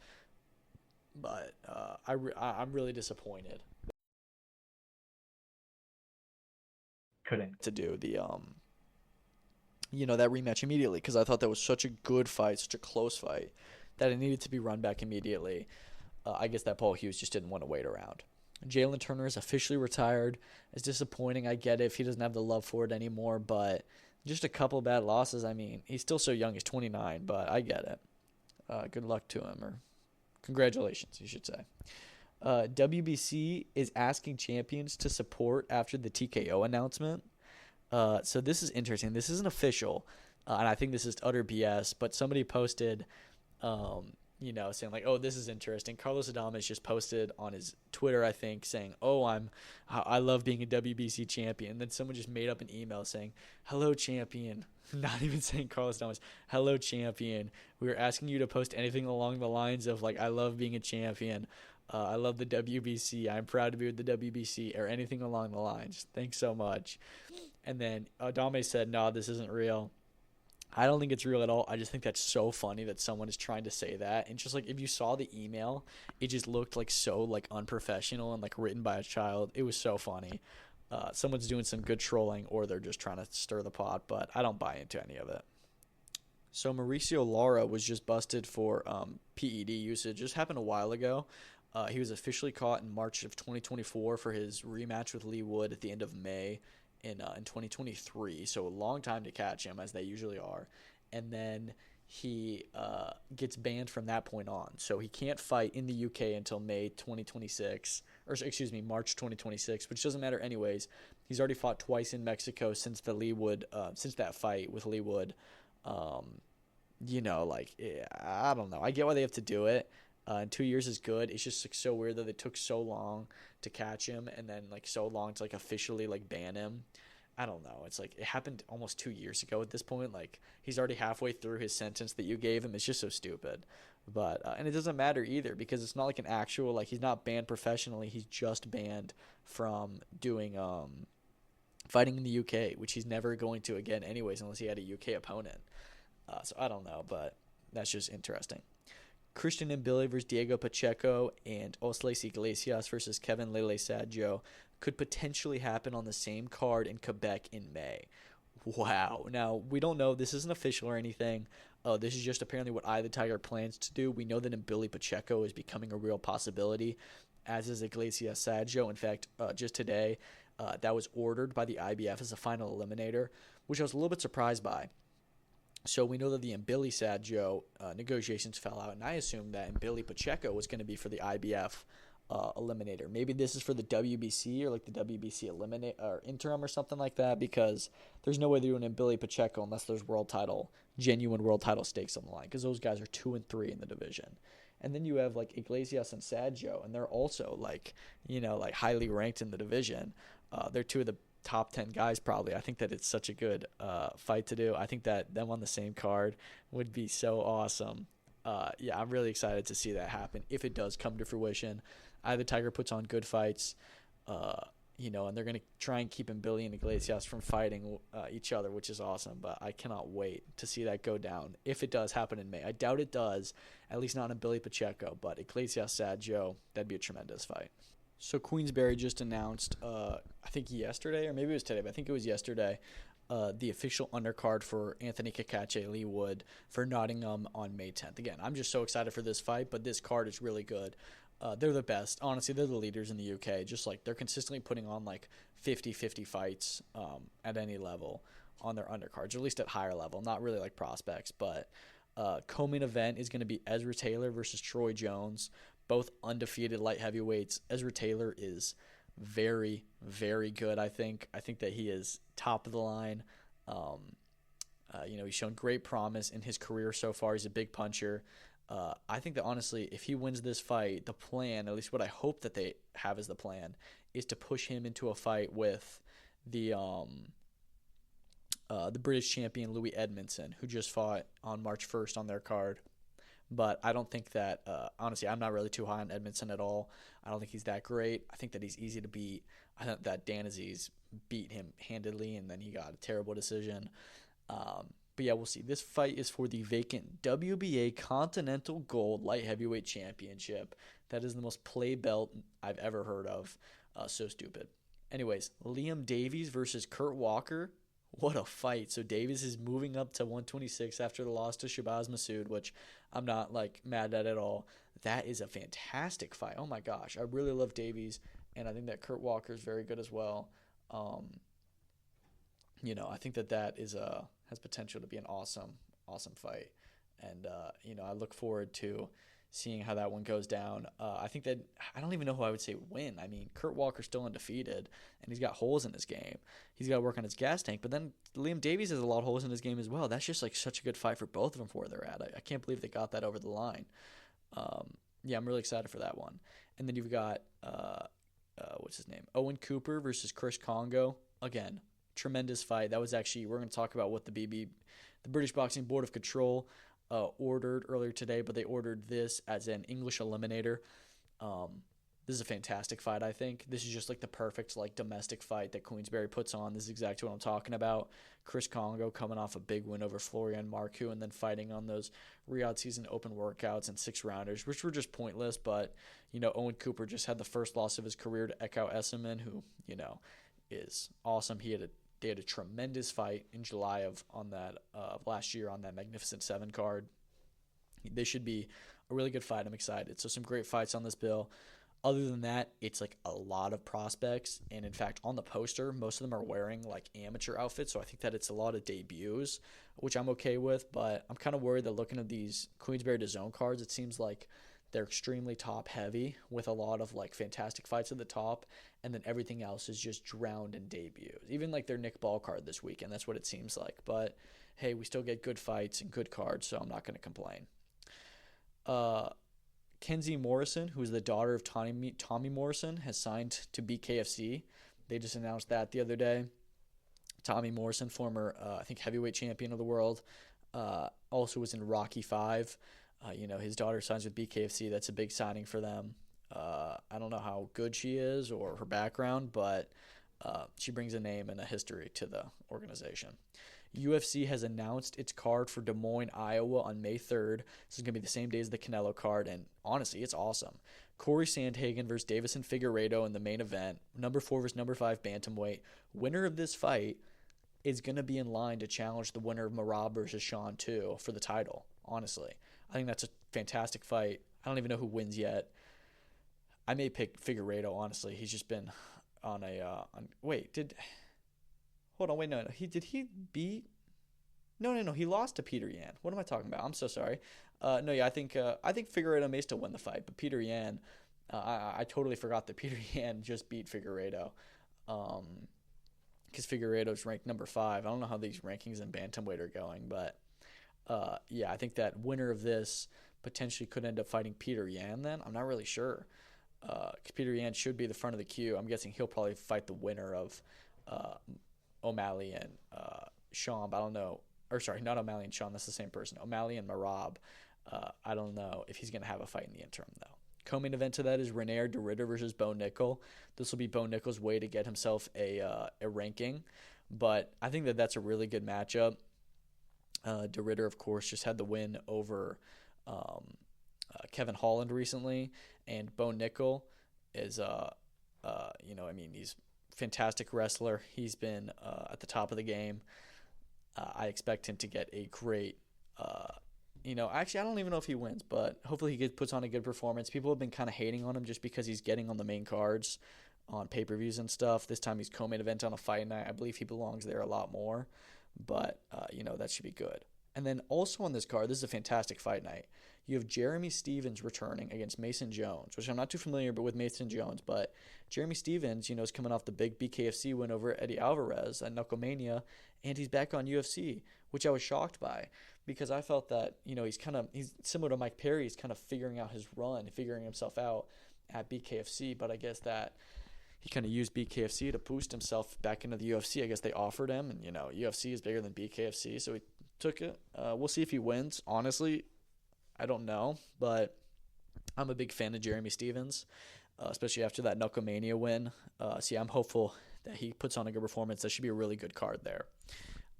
But I'm really disappointed. Couldn't to do the that rematch immediately, because I thought that was such a good fight, such a close fight, that it needed to be run back immediately. I guess that Paul Hughes just didn't want to wait around. Jalen Turner is officially retired. It's disappointing. I get it if he doesn't have the love for it anymore, but just a couple bad losses. I mean, he's still so young. He's 29, but I get it. Good luck to him, or congratulations, you should say. WBC is asking champions to support after the TKO announcement. So this is interesting. This isn't official, and I think this is utter BS. But somebody posted, saying like, "Oh, this is interesting." Carlos Adames just posted on his Twitter, I think, saying, "Oh, I love being a WBC champion." And then someone just made up an email saying, "Hello, champion." Not even saying Carlos Adames. "Hello, champion. We are asking you to post anything along the lines of like, I love being a champion. I love the WBC. I'm proud to be with the WBC," or anything along the lines. Thanks so much. And then Adame said, "No, this isn't real." I don't think it's real at all. I just think that's so funny that someone is trying to say that. And just like if you saw the email, it just looked like so like unprofessional and like written by a child. It was so funny. Someone's doing some good trolling or they're just trying to stir the pot, but I don't buy into any of it. So Mauricio Lara was just busted for PED usage. Just happened a while ago. He was officially caught in March of 2024 for his rematch with Lee Wood at the end of May in 2023. So a long time to catch him, as they usually are. And then he gets banned from that point on. So he can't fight in the UK until May 2026, or excuse me, March 2026, which doesn't matter anyways. He's already fought twice in Mexico since since that fight with Lee Wood. I don't know. I get why they have to do it. And 2 years is good. It's just like so weird that it took so long to catch him and then like so long to like officially like ban him. I don't know. It's like it happened almost 2 years ago at this point. Like he's already halfway through his sentence that you gave him. It's just so stupid. But and it doesn't matter either because it's not like an actual like he's not banned professionally. He's just banned from doing fighting in the UK, which he's never going to again anyways unless he had a UK opponent. So I don't know, but that's just interesting. Christian Mbili versus Diego Pacheco and Osles Iglesias versus Kevin Lele Saggio could potentially happen on the same card in Quebec in May. Wow. Now, we don't know. This isn't official or anything. This is just apparently what the Tiger plans to do. We know that Mbili Pacheco is becoming a real possibility, as is Iglesias Saggio. In fact, just today, that was ordered by the IBF as a final eliminator, which I was a little bit surprised by. So we know that the Mbili Saggio negotiations fell out, and I assumed that Mbili Pacheco was going to be for the IBF eliminator. Maybe this is for the WBC or like the WBC eliminate or interim or something like that, because there's no way they're doing Mbili Pacheco unless there's genuine world title stakes on the line, because those guys are 2 and 3 in the division. And then you have like Iglesias and Saggio, and they're also like highly ranked in the division. They're two of the top 10 guys probably. I think that it's such a good fight to do. I think that them on the same card would be so awesome. I'm really excited to see that happen if it does come to fruition. The Tiger puts on good fights, and they're going to try and keep Mbili and Iglesias from fighting each other, which is awesome. But I cannot wait to see that go down if it does happen in May. I doubt it does, at least not in Mbili Pacheco, but Iglesias Saggio, that'd be a tremendous fight. So Queensberry just announced, I think yesterday, or maybe it was today, but I think it was yesterday, the official undercard for Anthony Cacace Lee Wood for Nottingham on May 10th. Again, I'm just so excited for this fight, but this card is really good. They're the best. Honestly, they're the leaders in the UK. Just like they're consistently putting on like 50-50 fights at any level on their undercards, or at least at higher level. Not really like prospects, but co-main event is going to be Ezra Taylor versus Troy Jones. Both undefeated light heavyweights. Ezra Taylor is very, very good, I think. I think that he is top of the line. He's shown great promise in his career so far. He's a big puncher. I think that, honestly, if he wins this fight, the plan, at least what I hope that they have as the plan, is to push him into a fight with the British champion Louis Edmondson, who just fought on March 1st on their card. But I don't think that, honestly, I'm not really too high on Edmondson at all. I don't think he's that great. I think that he's easy to beat. I think that Dan Aziz beat him handedly, and then he got a terrible decision. But yeah, we'll see. This fight is for the vacant WBA Continental Gold Light Heavyweight Championship. That is the most play belt I've ever heard of. So stupid. Anyways, Liam Davies versus Kurt Walker. What a fight. So Davies is moving up to 126 after the loss to Shabazz Massoud, which I'm not mad at all. That is a fantastic fight. Oh my gosh. I really love Davies, and I think that Kurt Walker is very good as well. I think that is has potential to be an awesome fight. And I look forward to seeing how that one goes down. I think that I don't even know who I would say win. I mean, Kurt Walker's still undefeated, and he's got holes in his game. He's got to work on his gas tank, but then Liam Davies has a lot of holes in his game as well. That's just like such a good fight for both of them for where they're at. I can't believe they got that over the line. Yeah, I'm really excited for that one. And then you've got what's his name? Owen Cooper versus Chris Kongo. Again, tremendous fight. That was actually, we're going to talk about what the British Boxing Board of Control ordered earlier today, but they ordered this as an English eliminator. This is a fantastic fight, I think. This is just like the perfect like domestic fight that Queensberry puts on. This is exactly what I'm talking about. Chris Kongo coming off a big win over Florian Marcoux and then fighting on those Riyadh season open workouts and 6-rounders, which were just pointless. But, Owen Cooper just had the first loss of his career to Ekau Esselman, who, is awesome. They had a tremendous fight in July of last year on that Magnificent 7 card. This should be a really good fight. I'm excited. So some great fights on this bill. Other than that, it's like a lot of prospects. And in fact, on the poster, most of them are wearing like amateur outfits. So I think that it's a lot of debuts, which I'm okay with. But I'm kind of worried that looking at these Queensberry DAZN cards, it seems like they're extremely top heavy with a lot of like fantastic fights at the top. And then everything else is just drowned in debuts. Even like their Nick Ball card this weekend, that's what it seems like. But hey, we still get good fights and good cards, so I'm not going to complain. Kenzie Morrison, who is the daughter of Tommy Morrison, has signed to BKFC. They just announced that the other day. Tommy Morrison, former, I think, heavyweight champion of the world, also was in Rocky 5. His daughter signs with BKFC. That's a big signing for them. I don't know how good she is or her background, but she brings a name and a history to the organization. UFC has announced its card for Des Moines, Iowa on May 3rd. This is going to be the same day as the Canelo card, and honestly, it's awesome. Corey Sandhagen versus Davison Figueiredo in the main event. Number 4 versus number 5 bantamweight. Winner of this fight is going to be in line to challenge the winner of Merab versus Sean 2 for the title, honestly. I think that's a fantastic fight. I don't even know who wins yet. I may pick Figueiredo, honestly. He's just been on a... Hold on, wait, no. He lost to Peter Yan. What am I talking about? I'm so sorry. I think Figueiredo may still win the fight, but Peter Yan, I totally forgot that Peter Yan just beat Figueiredo, because Figueiredo's ranked number 5. I don't know how these rankings in bantamweight are going, but I think that winner of this potentially could end up fighting Peter Yan. Then I'm not really sure, because Peter Yan should be the front of the queue. I'm guessing he'll probably fight the winner of O'Malley and Sean, but I don't know. Or sorry, not O'Malley and Sean, that's the same person. O'Malley and Merab. I don't know if he's going to have a fight in the interim, though. Co-main event to that is Renair de Ridder versus Bo Nickel. This will be Bo Nickel's way to get himself a ranking, but I think that that's a really good matchup. De Ridder, of course, just had the win over Kevin Holland recently, and Bo Nickel is, he's fantastic wrestler. He's been at the top of the game. I expect him to get a great, actually, I don't even know if he wins, but hopefully he puts on a good performance. People have been kind of hating on him just because he's getting on the main cards on pay-per-views and stuff. This time he's co-main event on a fight night. I believe he belongs there a lot more, but, that should be good. And then also on this card, this is a fantastic fight night. You have Jeremy Stevens returning against Mason Jones, which I'm not too familiar with Mason Jones, but Jeremy Stevens, is coming off the big BKFC win over Eddie Alvarez at Knucklemania, and he's back on UFC, which I was shocked by because I felt that, he's similar to Mike Perry. He's kind of figuring out his run, figuring himself out at BKFC, but I guess that he kind of used BKFC to boost himself back into the UFC. I guess they offered him, and, UFC is bigger than BKFC, so he took it. We'll see if he wins. Honestly, I don't know, but I'm a big fan of Jeremy Stevens, especially after that Knucklemania win. I'm hopeful that he puts on a good performance. That should be a really good card there.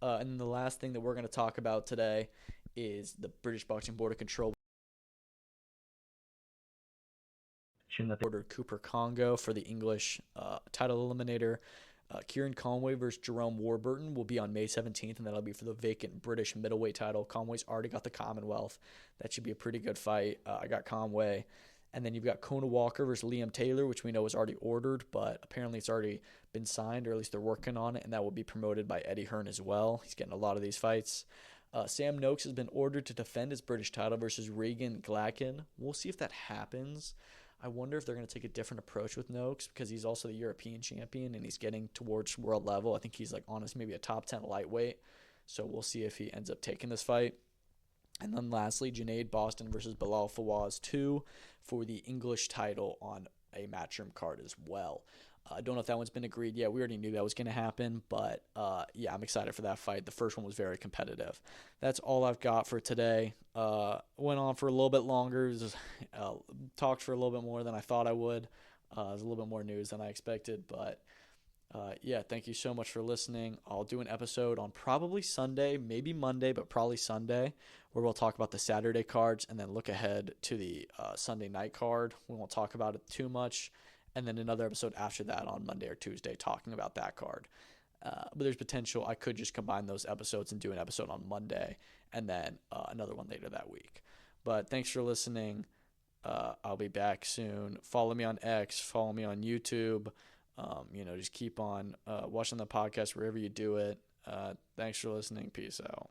And then the last thing that we're going to talk about today is the British Boxing Board of Control ordered Cooper Kongo for the English title eliminator. Kieran Conway versus Jerome Warburton will be on May 17th, and that'll be for the vacant British middleweight title. Conway's already got the Commonwealth. That should be a pretty good fight. I got Conway. And then you've got Kona Walker versus Liam Taylor, which we know is already ordered, but apparently it's already been signed, or at least they're working on it, and that will be promoted by Eddie Hearn as well. He's getting a lot of these fights. Sam Noakes has been ordered to defend his British title versus Regan Glacken. We'll see if that happens. I wonder if they're going to take a different approach with Noakes because he's also the European champion and he's getting towards world level. I think he's like honest, maybe a top 10 lightweight. So we'll see if he ends up taking this fight. And then lastly, Junaid Boston versus Bilal Fawaz 2 for the English title on a Matchroom card as well. I don't know if that one's been agreed yet. We already knew that was going to happen, but yeah, I'm excited for that fight. The first one was very competitive. That's all I've got for today. Went on for a little bit longer. Talked for a little bit more than I thought I would. There's a little bit more news than I expected, but yeah, thank you so much for listening. I'll do an episode on probably Sunday, maybe Monday, but probably Sunday, where we'll talk about the Saturday cards and then look ahead to the Sunday night card. We won't talk about it too much. And then another episode after that on Monday or Tuesday talking about that card. But there's potential I could just combine those episodes and do an episode on Monday and then another one later that week. But thanks for listening. I'll be back soon. Follow me on X. Follow me on YouTube. Just keep on watching the podcast wherever you do it. Thanks for listening. Peace out.